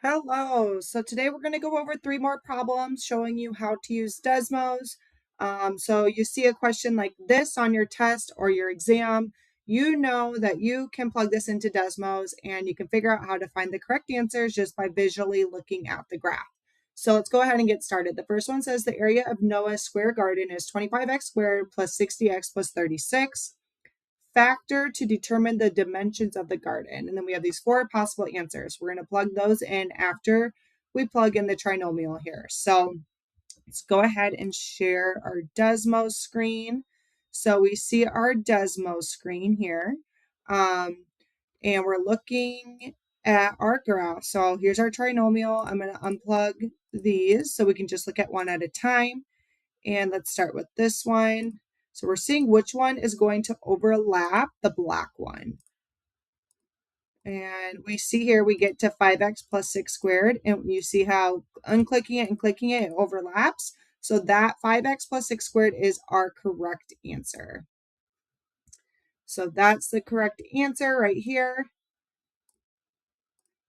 Hello. So today we're going to go over three more problems showing you how to use Desmos. So you see a question like this on your test or your exam, you know that you can plug this into Desmos and you can figure out how to find the correct answers just by visually looking at the graph. So let's go ahead and get started. The first one says the area of Noah's square garden is 25x squared plus 60x plus 36. Factor to determine the dimensions of the garden. And then we have these four possible answers. We're going to plug those in after we plug in the trinomial here. So let's go ahead and share our Desmos screen. So we see our Desmos screen here. And we're looking at our graph. So here's our trinomial. I'm going to unplug these so we can just look at one at a time. And let's start with this one. So we're seeing which one is going to overlap the black one. And we see here we get to 5x plus 6 squared. And you see how unclicking it and clicking it, it overlaps. So that 5x plus 6 squared is our correct answer. So that's the correct answer right here.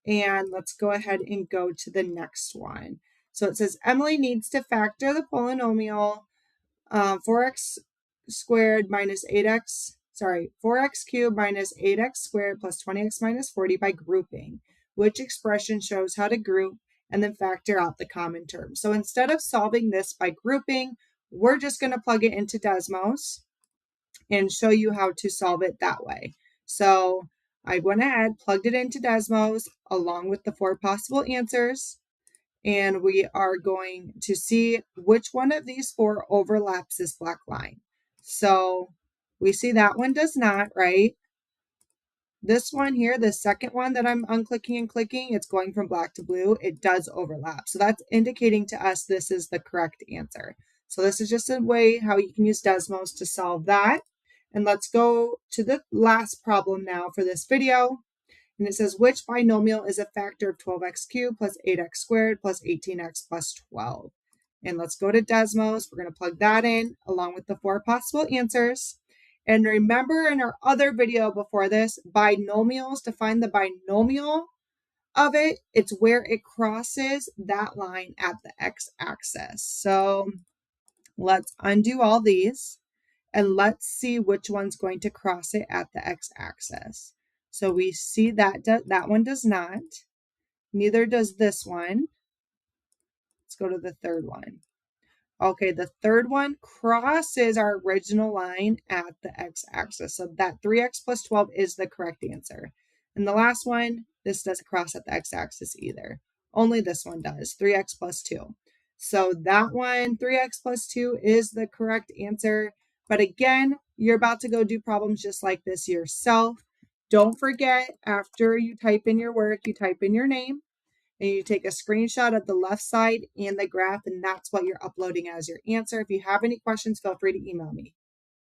And let's go ahead and go to the next one. So it says Emily needs to factor the polynomial 4x squared minus 4x cubed minus 8x squared plus 20x minus 40 by grouping. Which expression shows how to group and then factor out the common term? So instead of solving this by grouping, we're just going to plug it into Desmos and show you how to solve it that way. So I went ahead, plugged it into Desmos along with the four possible answers. And we are going to see which one of these four overlaps this black line. So we see that one does not, right? This one here, the second one that I'm unclicking and clicking, it's going from black to blue. It does overlap. So that's indicating to us this is the correct answer. So this is just a way how you can use Desmos to solve that. And let's go to the last problem now for this video. And it says, which binomial is a factor of 12x cubed plus 8x squared plus 18x plus 12? And let's go to Desmos. We're going to plug that in along with the four possible answers. And remember in our other video before this, binomials, to find the binomial of it, it's where it crosses that line at the x-axis. So let's undo all these and let's see which one's going to cross it at the x-axis. So we see that that one does not. Neither does this one. Let's go to the third one. Okay, the third one crosses our original line at the x-axis. So that 3x plus 12 is the correct answer. And the last one, this doesn't cross at the x-axis either. Only this one does, 3x plus 2. So that one, 3x plus 2 is the correct answer. But again, you're about to go do problems just like this yourself. Don't forget, after you type in your work, you type in your name and you take a screenshot of the left side and the graph, and that's what you're uploading as your answer. If you have any questions, feel free to email me.